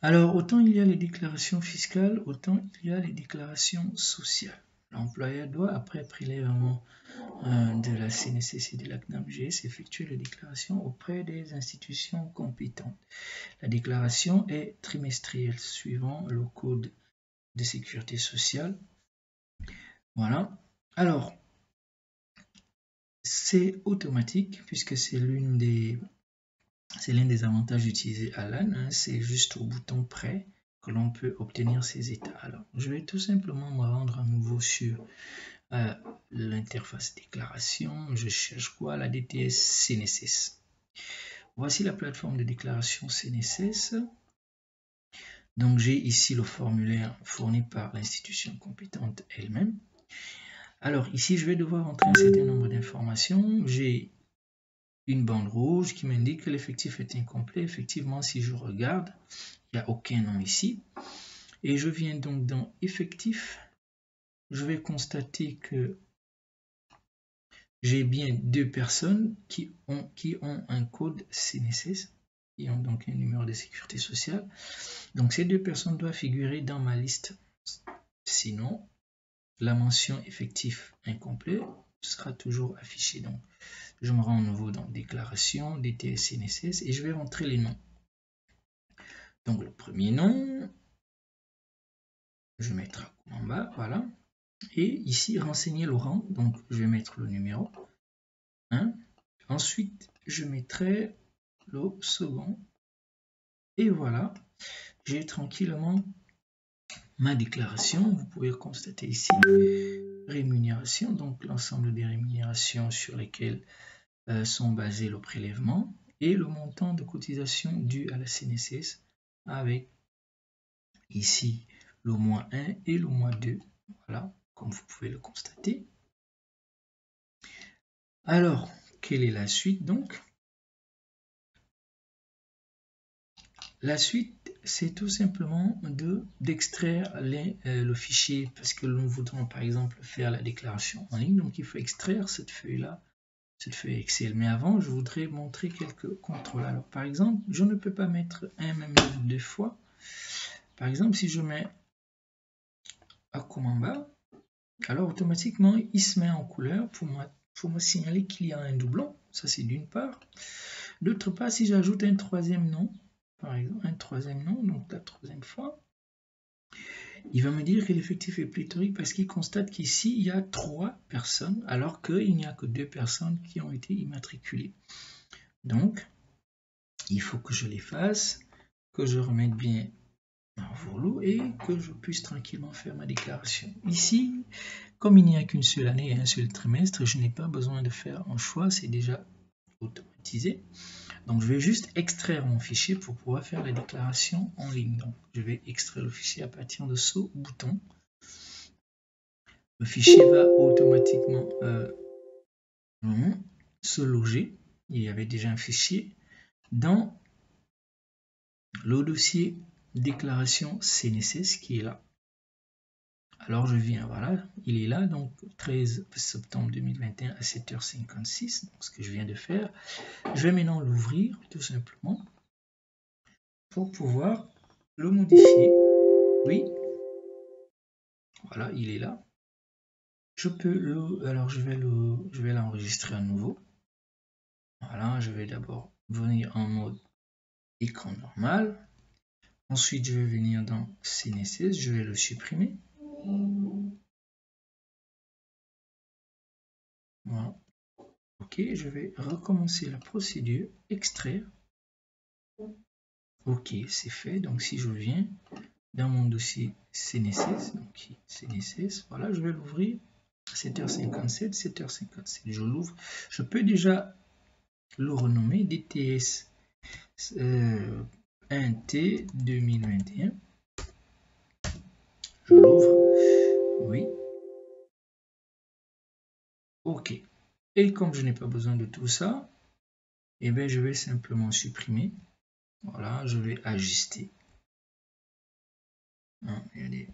Alors, autant il y a les déclarations fiscales, autant il y a les déclarations sociales. L'employeur doit, après prélèvement de la CNSS et de la CNAMGS, effectuer les déclarations auprès des institutions compétentes. La déclaration est trimestrielle suivant le code de sécurité sociale. Voilà. Alors, c'est automatique puisque c'est l'un des avantages d'utiliser Alan. Hein, c'est juste au bouton prêt que l'on peut obtenir ces états. Alors, je vais tout simplement me rendre à nouveau sur l'interface déclaration. Je cherche quoi? La DTS CNSS. Voici la plateforme de déclaration CNSS. Donc, j'ai ici le formulaire fourni par l'institution compétente elle-même. Alors, ici, je vais devoir entrer un certain nombre d'informations. J'ai une bande rouge qui m'indique que l'effectif est incomplet. Effectivement, si je regarde, il n'y a aucun nom ici. Et je viens donc dans effectif. Je vais constater que j'ai bien deux personnes qui ont un code CNSS, qui ont donc un numéro de sécurité sociale. Donc ces deux personnes doivent figurer dans ma liste. Sinon, la mention effectif incomplet sera toujours affichée. Donc, je me rends à nouveau dans déclaration, DTS CNSS et je vais rentrer les noms. Donc le premier nom, je vais mettre en bas, voilà. Et ici, renseigner le rang, donc je vais mettre le numéro 1. Ensuite, je mettrai le second. Et voilà, j'ai tranquillement ma déclaration. Vous pouvez constater ici rémunération, donc l'ensemble des rémunérations sur lesquelles sont basés le prélèvement et le montant de cotisation dû à la CNSS avec ici le mois 1 et le mois 2. Voilà, comme vous pouvez le constater. Alors, quelle est la suite donc? La suite, c'est tout simplement d'extraire le fichier parce que nous voudrons par exemple faire la déclaration en ligne. Donc, il faut extraire cette feuille-là, cette feuille Excel. Mais avant, je voudrais montrer quelques contrôles. Alors, par exemple, je ne peux pas mettre un même livre deux fois. Par exemple, si je mets à Comamba, alors automatiquement, il se met en couleur pour me signaler qu'il y a un doublon. Ça, c'est d'une part. D'autre part, si j'ajoute un troisième nom, par exemple, un troisième nom, donc la troisième fois, il va me dire que l'effectif est pléthorique parce qu'il constate qu'ici, il y a 3 personnes, alors qu'il n'y a que 2 personnes qui ont été immatriculées. Donc, il faut que je l'efface, que je remette bien en verlou et que je puisse tranquillement faire ma déclaration. Ici, comme il n'y a qu'une seule année et un seul trimestre, je n'ai pas besoin de faire un choix, c'est déjà automatisé. Donc, je vais juste extraire mon fichier pour pouvoir faire la déclaration en ligne. Donc, je vais extraire le fichier à partir de ce bouton. Le fichier va automatiquement se loger. Il y avait déjà un fichier dans le dossier déclaration CNSS qui est là. Alors, je viens, voilà, il est là, donc 13 septembre 2021 à 7h56, donc ce que je viens de faire. Je vais maintenant l'ouvrir, tout simplement, pour pouvoir le modifier. Oui, voilà, il est là. Je peux alors je vais l'enregistrer à nouveau. Voilà, je vais d'abord venir en mode écran normal. Ensuite, je vais venir dans CNSS, je vais le supprimer. Voilà. Ok, je vais recommencer la procédure, extraire. Ok, c'est fait. Donc, si je viens dans mon dossier CNSS, donc CNSS, voilà, je vais l'ouvrir. 7h57, 7h57, je l'ouvre. Je peux déjà le renommer DTS 1T 2021. Je l'ouvre. Oui. OK. Et comme je n'ai pas besoin de tout ça, eh bien, je vais simplement supprimer. Voilà, je vais ajuster. Regardez.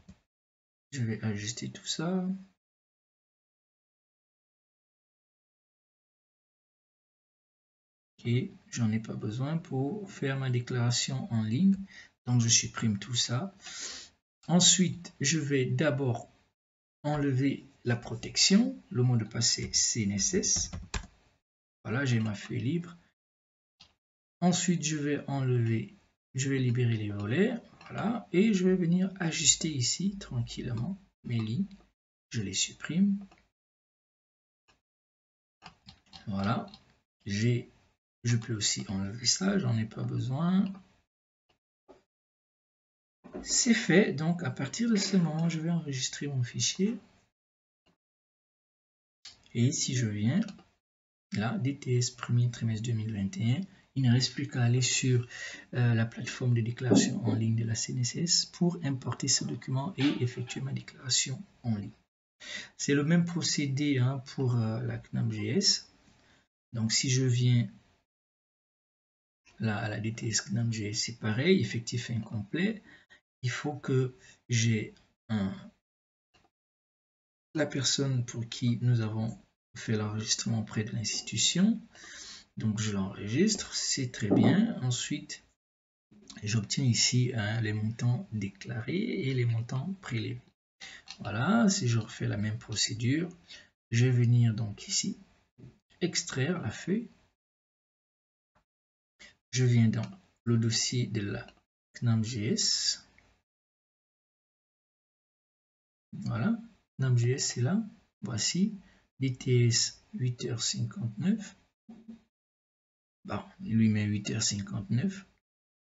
Je vais ajuster tout ça. Ok, j'en ai pas besoin pour faire ma déclaration en ligne. Donc je supprime tout ça. Ensuite, je vais d'abord enlever la protection. Le mot de passe c'est CNSS. Voilà, j'ai ma feuille libre. Ensuite, je vais libérer les volets. Voilà, et je vais venir ajuster ici tranquillement mes lignes. Je les supprime. Voilà, je peux aussi enlever ça, j'en ai pas besoin. C'est fait, donc à partir de ce moment, je vais enregistrer mon fichier. Et si je viens, là, DTS premier trimestre 2021, il ne reste plus qu'à aller sur la plateforme de déclaration en ligne de la CNSS pour importer ce document et effectuer ma déclaration en ligne. C'est le même procédé hein, pour la CNAMJS. Donc si je viens là à la DTS CNAMJS, c'est pareil, effectif incomplet. Il faut que j'ai la personne pour qui nous avons fait l'enregistrement auprès de l'institution. Donc je l'enregistre, c'est très bien. Ensuite, j'obtiens ici les montants déclarés et les montants prélevés. Voilà, si je refais la même procédure, je vais venir donc ici, extraire la feuille. Je viens dans le dossier de la CNAMJS. Voilà, CNAMJS c'est là. Voici, DTS 8h59. Bon, il lui met 8h59.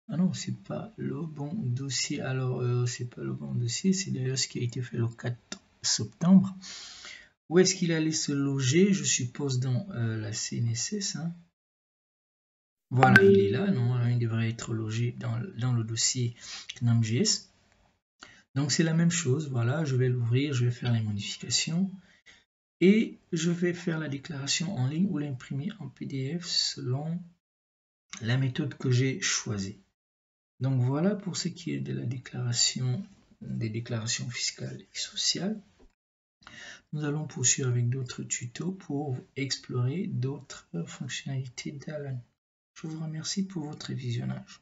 Ah non, c'est pas le bon dossier. Alors, c'est pas le bon dossier. C'est d'ailleurs ce qui a été fait le 4 septembre. Où est-ce qu'il allait se loger? Je suppose dans la CNSS. Hein. Voilà, il est là. Normalement, il devrait être logé dans le dossier CNAMJS. Donc, c'est la même chose. Voilà, je vais l'ouvrir, je vais faire les modifications. Et je vais faire la déclaration en ligne ou l'imprimer en PDF selon la méthode que j'ai choisie. Donc voilà pour ce qui est de la déclaration, des déclarations fiscales et sociales. Nous allons poursuivre avec d'autres tutos pour explorer d'autres fonctionnalités d'Alan. Je vous remercie pour votre visionnage.